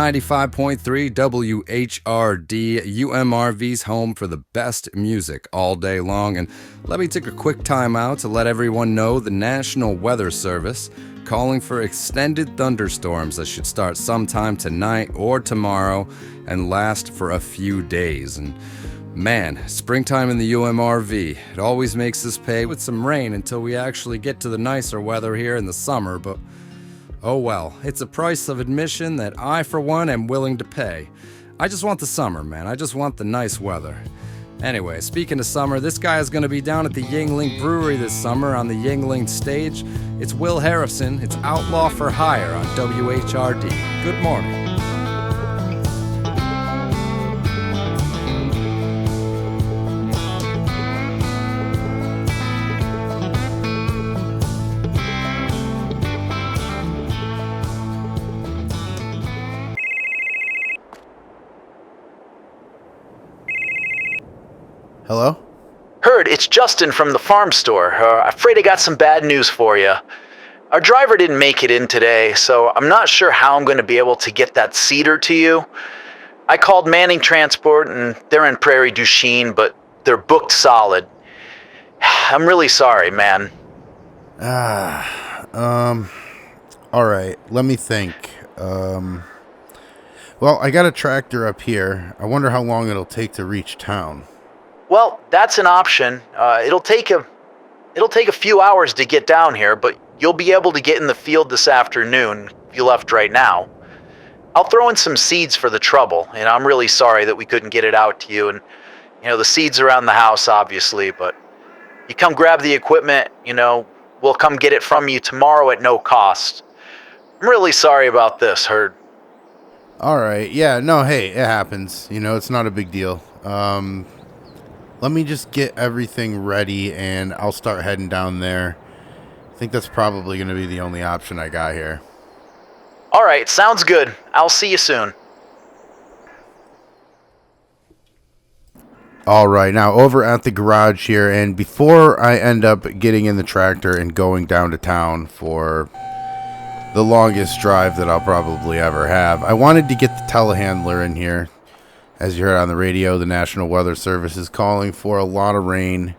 95.3 WHRD, UMRV's home for the best music all day long. And let me take a quick time out to let everyone know the National Weather Service calling for extended thunderstorms that should start sometime tonight or tomorrow and last for a few days. And man, springtime in the UMRV, it always makes us pay with some rain until we actually get to the nicer weather here in the summer, but oh well, it's a price of admission that I, for one, am willing to pay. I just want the summer, man. I just want the nice weather. Anyway, speaking of summer, this guy is going to be down at the Yingling Brewery this summer on the Yingling stage. It's Will Harrison. It's Outlaw for Hire on WHRD. Good morning. Hello? Heard, it's Justin from the farm store. Afraid I got some bad news for you. Our driver didn't make it in today, so I'm not sure how I'm going to be able to get that cedar to you. I called Manning Transport, and they're in Prairie du Chien, but they're booked solid. I'm really sorry, man. Alright, let me think. Well, I got a tractor up here. I wonder how long it'll take to reach town. Well, that's an option. It'll take a few hours to get down here, but you'll be able to get in the field this afternoon if you left right now. I'll throw in some seeds for the trouble, and I'm really sorry that we couldn't get it out to you. And, the seeds around the house, obviously, but you come grab the equipment, we'll come get it from you tomorrow at no cost. I'm really sorry about this, Herd. Alright, yeah, no, hey, it happens. It's not a big deal. Let me just get everything ready, and I'll start heading down there. I think that's probably going to be the only option I got here. All right, sounds good. I'll see you soon. All right, now over at the garage here, and before I end up getting in the tractor and going down to town for the longest drive that I'll probably ever have, I wanted to get the telehandler in here. As you heard on the radio, the National Weather Service is calling for a lot of rain,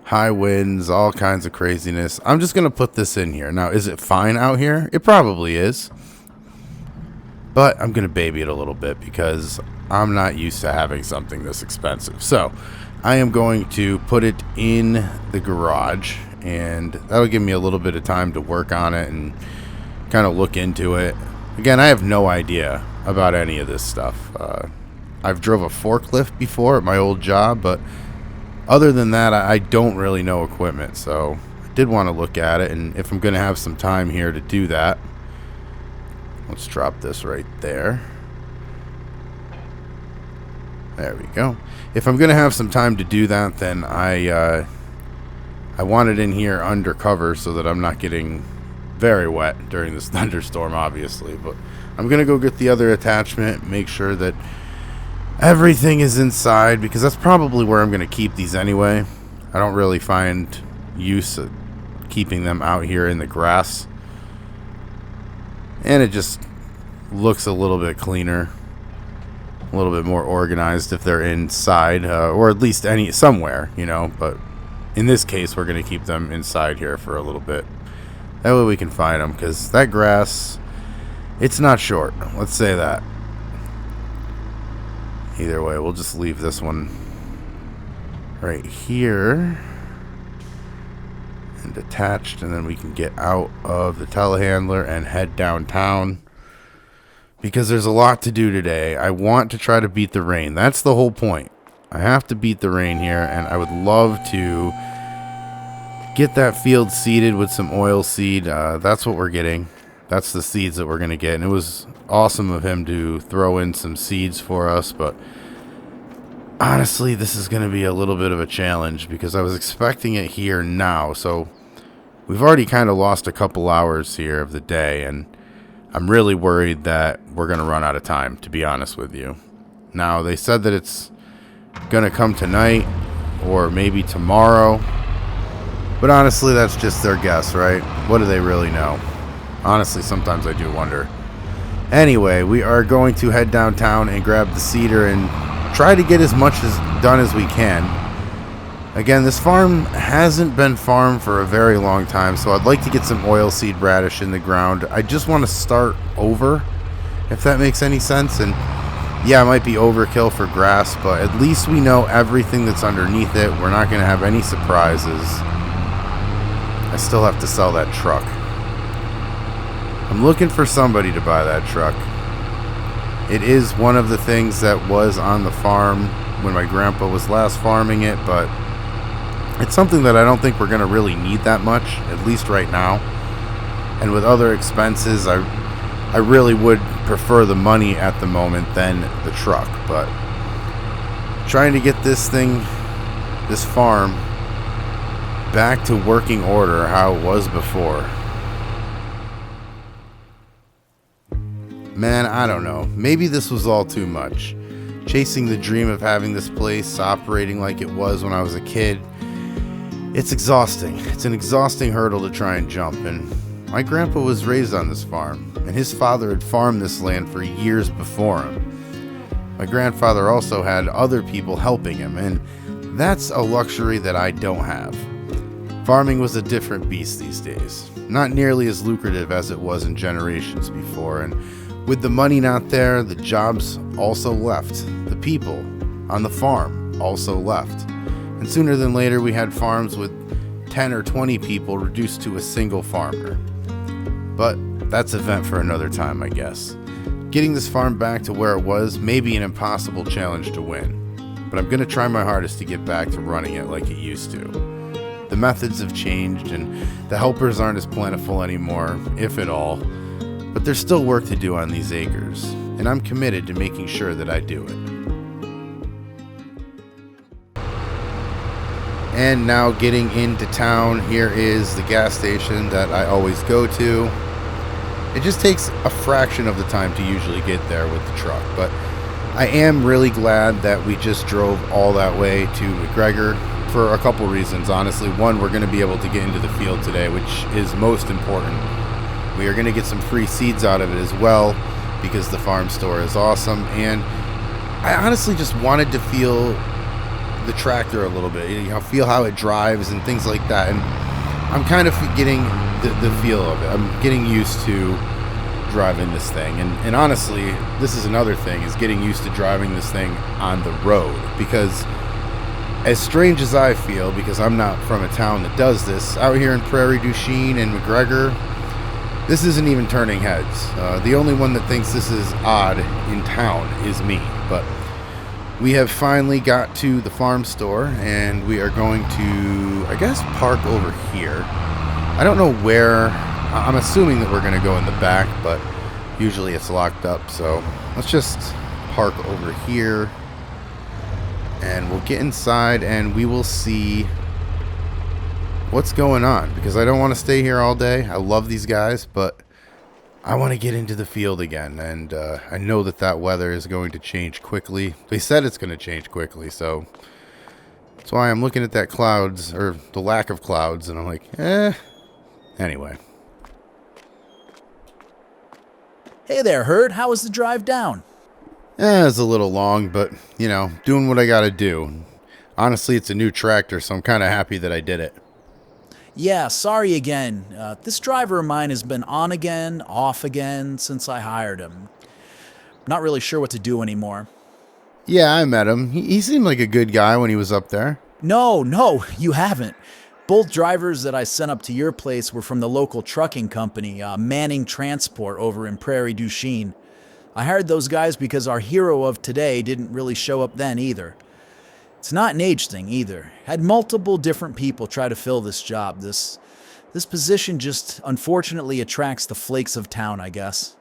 high winds, all kinds of craziness. I'm just going to put this in here. Now, is it fine out here? It probably is. But I'm going to baby it a little bit because I'm not used to having something this expensive. So, I am going to put it in the garage, and that'll give me a little bit of time to work on it and kind of look into it. Again, I have no idea about any of this stuff. I've drove a forklift before at my old job, but other than that, I don't really know equipment, so I did want to look at it, and if I'm going to have some time here to do that, let's drop this right there. There we go. If I'm going to have some time to do that, then I want it in here undercover so that I'm not getting very wet during this thunderstorm, obviously, but I'm going to go get the other attachment, make sure that everything is inside, because that's probably where I'm going to keep these anyway. I don't really find use of keeping them out here in the grass. And it just looks a little bit cleaner, a little bit more organized if they're inside, or at least somewhere, But in this case, we're going to keep them inside here for a little bit. That way we can find them, because that grass, it's not short. Let's say that. Either way, we'll just leave this one right here and attached, and then we can get out of the telehandler and head downtown because there's a lot to do today. I want to try to beat the rain. That's the whole point. I have to beat the rain here, and I would love to get that field seeded with some oil seed. That's what we're getting. That's the seeds that we're going to get. And it was awesome of him to throw in some seeds for us. But honestly, this is going to be a little bit of a challenge because I was expecting it here now. So we've already kind of lost a couple hours here of the day. And I'm really worried that we're going to run out of time, to be honest with you. Now, they said that it's going to come tonight or maybe tomorrow. But honestly, that's just their guess, right? What do they really know? Honestly, sometimes I do wonder. Anyway, we are going to head downtown and grab the cedar and try to get as much done as we can. Again, this farm hasn't been farmed for a very long time, so I'd like to get some oilseed radish in the ground. I just want to start over, if that makes any sense. And yeah, it might be overkill for grass, but at least we know everything that's underneath it. We're not going to have any surprises. I still have to sell that truck. I'm looking for somebody to buy that truck. It is one of the things that was on the farm when my grandpa was last farming it, but it's something that I don't think we're going to really need that much, at least right now. And with other expenses, I really would prefer the money at the moment than the truck. But trying to get this farm, back to working order how it was before. Man, I don't know. Maybe this was all too much. Chasing the dream of having this place operating like it was when I was a kid. It's exhausting. It's an exhausting hurdle to try and jump, and my grandpa was raised on this farm, and his father had farmed this land for years before him. My grandfather also had other people helping him, and that's a luxury that I don't have. Farming was a different beast these days, not nearly as lucrative as it was in generations before, and with the money not there, the jobs also left. The people on the farm also left. And sooner than later, we had farms with 10 or 20 people reduced to a single farmer. But that's an event for another time, I guess. Getting this farm back to where it was may be an impossible challenge to win, but I'm going to try my hardest to get back to running it like it used to. The methods have changed, and the helpers aren't as plentiful anymore, if at all, but there's still work to do on these acres, and I'm committed to making sure that I do it. And now getting into town, here is the gas station that I always go to. It just takes a fraction of the time to usually get there with the truck, but I am really glad that we just drove all that way to McGregor for a couple reasons, honestly. One, we're going to be able to get into the field today, which is most important. We are going to get some free seeds out of it as well, because the farm store is awesome, and I honestly just wanted to feel the tractor a little bit, feel how it drives and things like that, and I'm kind of getting the feel of it. I'm getting used to driving this thing, and honestly, this is another thing, is getting used to driving this thing on the road, because as strange as I feel, because I'm not from a town that does this, out here in Prairie du Chien and McGregor, this isn't even turning heads. The only one that thinks this is odd in town is me, but we have finally got to the farm store, and we are going to, I guess, park over here. I don't know where. I'm assuming that we're going to go in the back, but usually it's locked up, so let's just park over here, and we'll get inside, and we will see what's going on, because I don't want to stay here all day. I love these guys, but I want to get into the field again, and I know that weather is going to change quickly. They said it's going to change quickly, so that's why I'm looking at that clouds, or the lack of clouds, and I'm like, Anyway. Hey there, Herd. How was the drive down? It's a little long, but, doing what I got to do. Honestly, it's a new tractor, so I'm kind of happy that I did it. Yeah, sorry again. This driver of mine has been on again, off again since I hired him. Not really sure what to do anymore. Yeah, I met him. He seemed like a good guy when he was up there. No, you haven't. Both drivers that I sent up to your place were from the local trucking company, Manning Transport over in Prairie du Chien. I hired those guys because our hero of today didn't really show up then either. It's not an age thing either. Had multiple different people try to fill this job. This position just unfortunately attracts the flakes of town, I guess.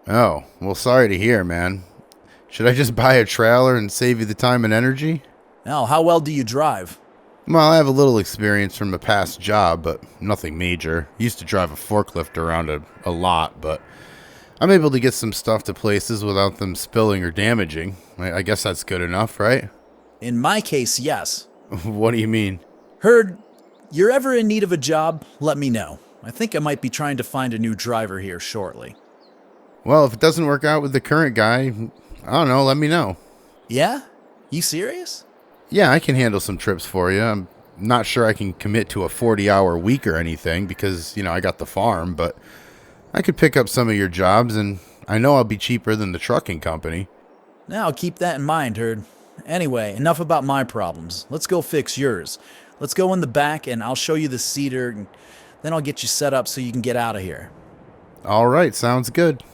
Oh, well, sorry to hear, man. Should I just buy a trailer and save you the time and energy? Now, how well do you drive? Well, I have a little experience from a past job, but nothing major. Used to drive a forklift around a lot, but I'm able to get some stuff to places without them spilling or damaging. I guess that's good enough, right? In my case, yes. What do you mean? Heard, you're ever in need of a job, let me know. I think I might be trying to find a new driver here shortly. Well, if it doesn't work out with the current guy, I don't know, let me know. Yeah? You serious? Yeah, I can handle some trips for you. I'm not sure I can commit to a 40-hour week or anything because, I got the farm, but I could pick up some of your jobs, and I know I'll be cheaper than the trucking company. Now, keep that in mind, Herd. Anyway, enough about my problems. Let's go fix yours. Let's go in the back, and I'll show you the cedar, and then I'll get you set up so you can get out of here. All right, sounds good.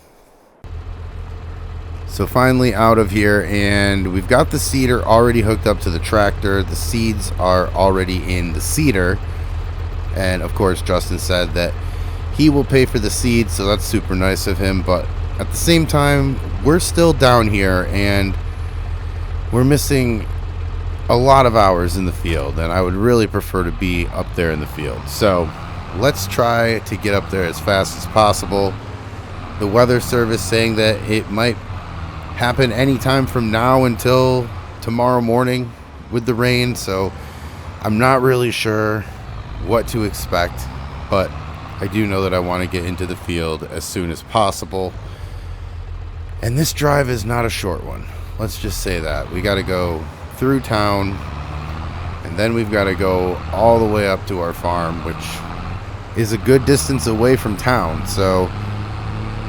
So finally out of here, and we've got the cedar already hooked up to the tractor. The seeds are already in the cedar. And of course, Justin said that he will pay for the seeds, so that's super nice of him. But at the same time, we're still down here, and we're missing a lot of hours in the field, and I would really prefer to be up there in the field. So let's try to get up there as fast as possible. The weather service saying that it might happen anytime from now until tomorrow morning with the rain, so I'm not really sure what to expect, but I do know that I want to get into the field as soon as possible. And this drive is not a short one. Let's just say that. We got to go through town, and then we've got to go all the way up to our farm, which is a good distance away from town. So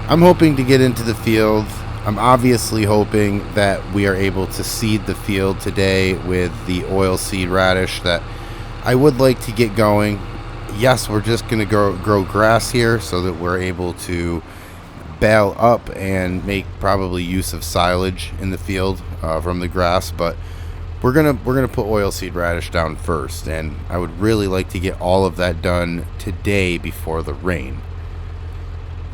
I'm hoping to get into the field. I'm obviously hoping that we are able to seed the field today with the oilseed radish that I would like to get going. Yes, we're just going to grow grass here so that we're able to bale up and make probably use of silage in the field from the grass, but we're gonna put oilseed radish down first, and I would really like to get all of that done today before the rain.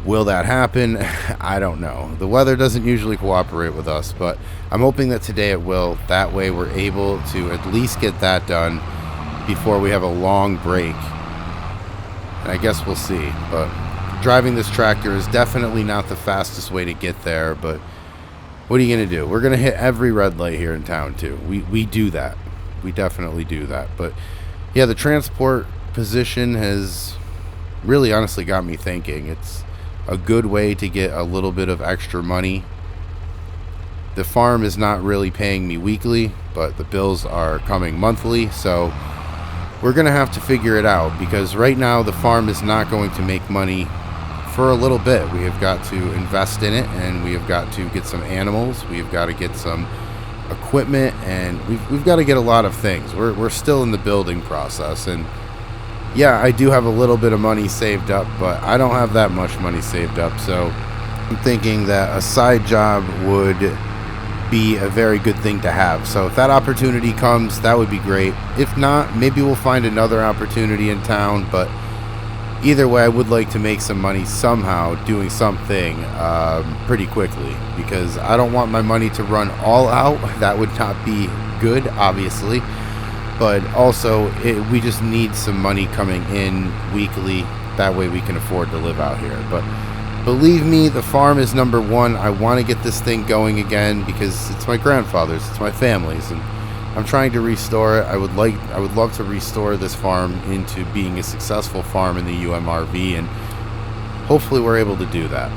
Will that happen? I don't know. The weather doesn't usually cooperate with us, but I'm hoping that today it will. That way we're able to at least get that done before we have a long break. And I guess we'll see. But driving this tractor is definitely not the fastest way to get there, but what are you going to do? We're going to hit every red light here in town, too. We do that. We definitely do that. But yeah, the transport position has really honestly got me thinking. It's a good way to get a little bit of extra money. The farm is not really paying me weekly, but the bills are coming monthly, so we're going to have to figure it out, because right now the farm is not going to make money for a little bit. We have got to invest in it, and we have got to get some animals, we have got to get some equipment, and we've got to get a lot of things. We're still in the building process, and yeah, I do have a little bit of money saved up, but I don't have that much money saved up, so I'm thinking that a side job would be a very good thing to have. So if that opportunity comes, that would be great. If not, maybe we'll find another opportunity in town, but either way, I would like to make some money somehow doing something pretty quickly, because I don't want my money to run all out. That would not be good, obviously. But also, we just need some money coming in weekly. That way we can afford to live out here. But believe me, the farm is number one. I want to get this thing going again because it's my grandfather's, it's my family's, and I'm trying to restore it. I would love to restore this farm into being a successful farm in the UMRV, and hopefully we're able to do that.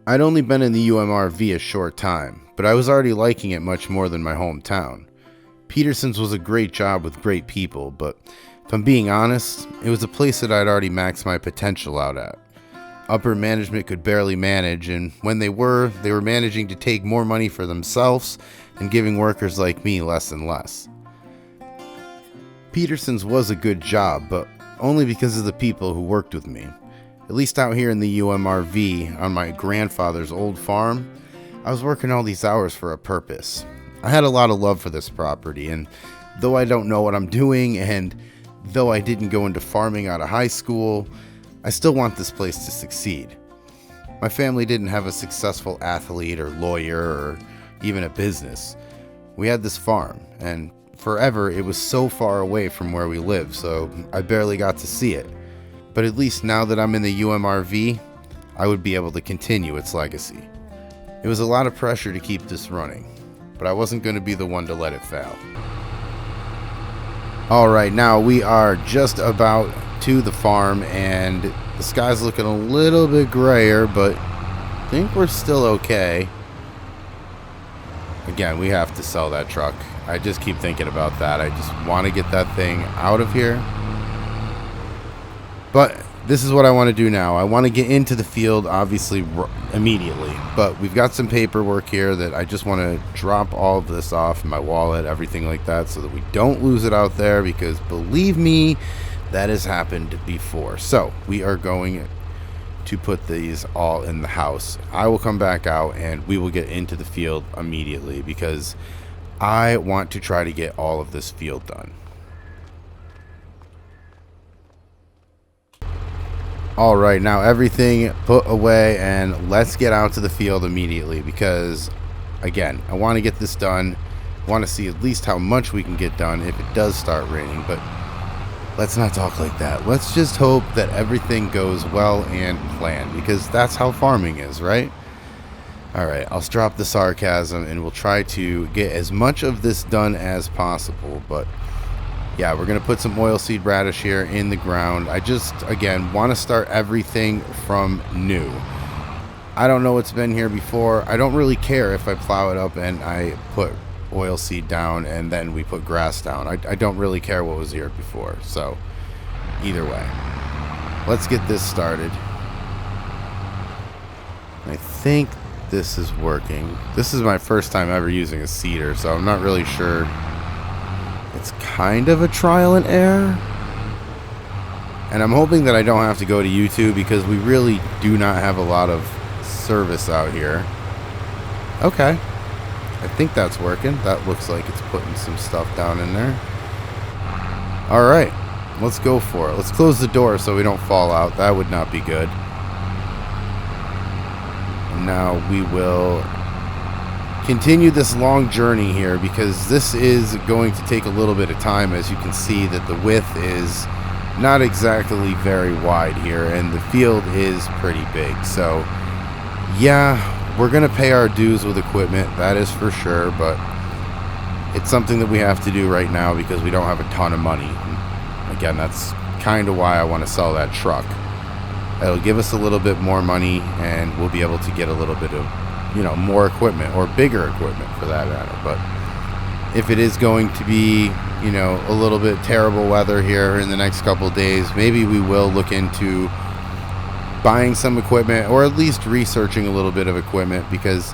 I'd only been in the UMRV a short time, but I was already liking it much more than my hometown. Peterson's was a great job with great people, but if I'm being honest, it was a place that I'd already maxed my potential out at. Upper management could barely manage, and when they were managing to take more money for themselves and giving workers like me less and less. Peterson's was a good job, but only because of the people who worked with me. At least out here in the UMRV, on my grandfather's old farm, I was working all these hours for a purpose. I had a lot of love for this property, and though I don't know what I'm doing, and though I didn't go into farming out of high school, I still want this place to succeed. My family didn't have a successful athlete or lawyer or even a business. We had this farm, and forever it was so far away from where we lived, so I barely got to see it. But at least now that I'm in the UMRV, I would be able to continue its legacy. It was a lot of pressure to keep this running, but I wasn't going to be the one to let it fail. All right, now we are just about to the farm, and the sky's looking a little bit grayer, but I think we're still okay. Again, we have to sell that truck. I just keep thinking about that. I just want to get that thing out of here. But this is what I want to do now. I want to get into the field, obviously, immediately. But we've got some paperwork here that I just want to drop all of this off in my wallet, everything like that, so that we don't lose it out there, because believe me, that has happened before. So we are going to put these all in the house. I will come back out and we will get into the field immediately, because I want to try to get all of this field done. All right, now everything put away, and let's get out to the field immediately, because again, I want to get this done. I want to see at least how much we can get done if it does start raining, but let's not talk like that. Let's just hope that everything goes well and planned, because that's how farming is, right? All right, I'll drop the sarcasm and we'll try to get as much of this done as possible. But yeah, we're going to put some oilseed radish here in the ground. I just, again, want to start everything from new. I don't know what's been here before. I don't really care if I plow it up and I put oilseed down and then we put grass down. I don't really care what was here before. So either way, let's get this started. I think this is working. This is my first time ever using a seeder, so I'm not really sure. It's kind of a trial and error, and I'm hoping that I don't have to go to YouTube, because we really do not have a lot of service out here. Okay, I think that's working. That looks like it's putting some stuff down in there. All right, let's go for it. Let's close the door so we don't fall out. That would not be good. Now we will continue this long journey here, because this is going to take a little bit of time. As you can see, that the width is not exactly very wide here, and the field is pretty big. So yeah, we're gonna pay our dues with equipment, that is for sure, but it's something that we have to do right now because we don't have a ton of money. And again, that's kind of why I want to sell that truck. It'll give us a little bit more money, and we'll be able to get a little bit of, you know, more equipment, or bigger equipment for that matter. But if it is going to be, you know, a little bit terrible weather here in the next couple of days, maybe we will look into buying some equipment, or at least researching a little bit of equipment, because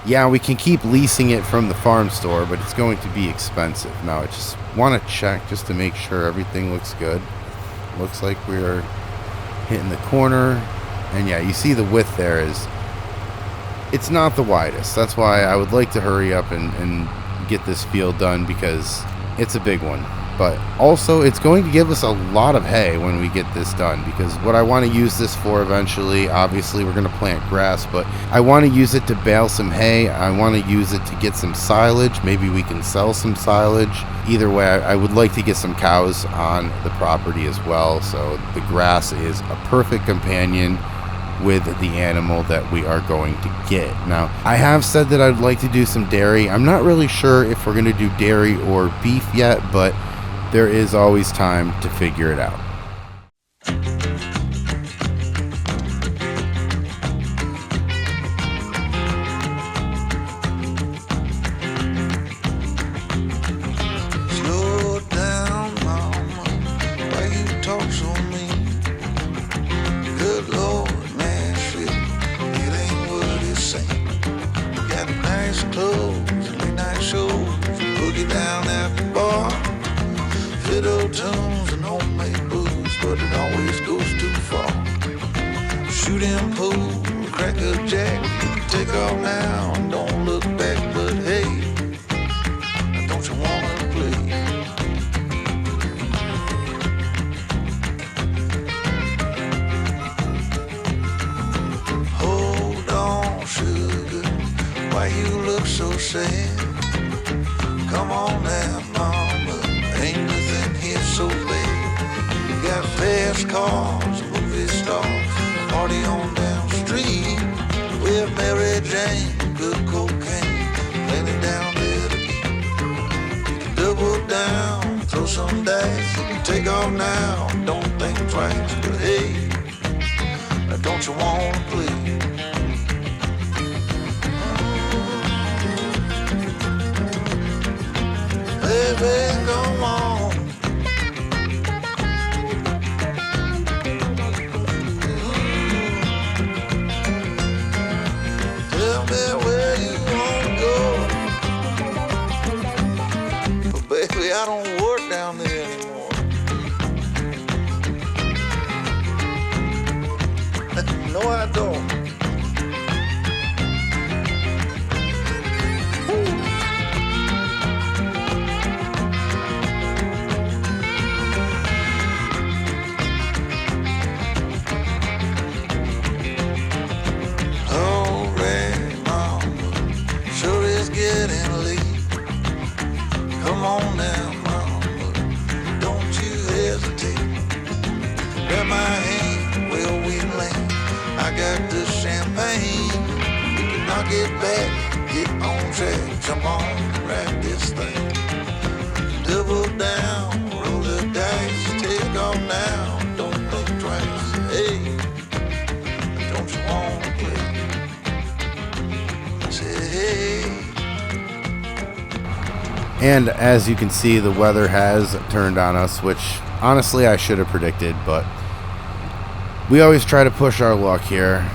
yeah, we can keep leasing it from the farm store, but it's going to be expensive. Now I just want to check just to make sure everything looks good. Looks like we're hitting the corner, and yeah, you see the width there is, it's not the widest. That's why I would like to hurry up and get this field done, because it's a big one. But also, it's going to give us a lot of hay when we get this done, because what I want to use this for eventually, obviously we're going to plant grass, but I want to use it to bale some hay. I want to use it to get some silage. Maybe we can sell some silage. Either way, I would like to get some cows on the property as well, so the grass is a perfect companion with the animal that we are going to get. Now, I have said that I'd like to do some dairy. I'm not really sure if we're going to do dairy or beef yet, but there is always time to figure it out. Slow down, mama, why you talk so mean? Good Lord, Nashville, it ain't what it seems. Got nice clothes, late night shows, boogie down at the bar. Fiddle tunes and homemade booze, but it always goes too far. Shooting pool, crack a jack, take off now and don't look back. But hey, don't you wanna play? Hold on, sugar, why you look so sad? Come on now, mama, ain't nothing here so bad. You got fast cars, movie stars, party on down the street with Mary Jane, good cocaine, plenty down there to eat. You can double down, throw some days. You can take off now, don't think twice. But hey, don't you wanna play? Baby, come on. Tell me where you wanna go. But baby, I don't work down there anymore. No, I don't. Alright, mama, sure is getting late. Come on now, mama, don't you hesitate. Grab my hand, where we land. I got the champagne. We can knock it back, get on track, jump on, ride this thing. Double down, roll the dice, take off now, don't think twice. Hey, don't you wanna play? Say hey. And as you can see, the weather has turned on us, which honestly I should have predicted, but we always try to push our luck here.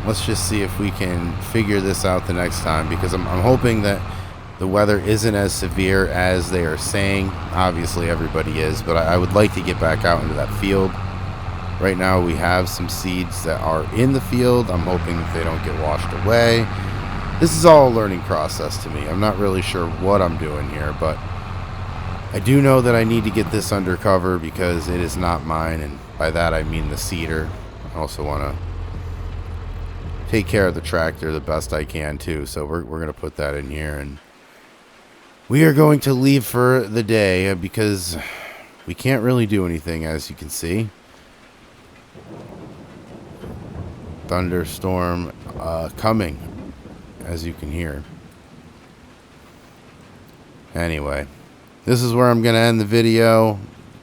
Let's just see if we can figure this out the next time, because I'm hoping that the weather isn't as severe as they are saying. Obviously everybody is, but I would like to get back out into that field. Right now we have some seeds that are in the field. I'm hoping that they don't get washed away. This is all a learning process to me. I'm not really sure what I'm doing here, but I do know that I need to get this under cover because it is not mine, and by that I mean the seeder. I also want to take care of the tractor the best I can too, so we're going to put that in here, and we are going to leave for the day because we can't really do anything, as you can see. Thunderstorm coming, as you can hear. Anyway, this is where I'm going to end the video.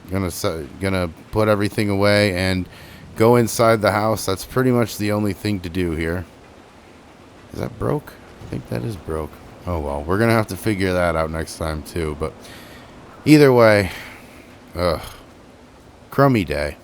Gonna put everything away and go inside the house. That's pretty much the only thing to do here. Is that broke? I think that is broke. Oh well, we're gonna have to figure that out next time too. But either way, crummy day.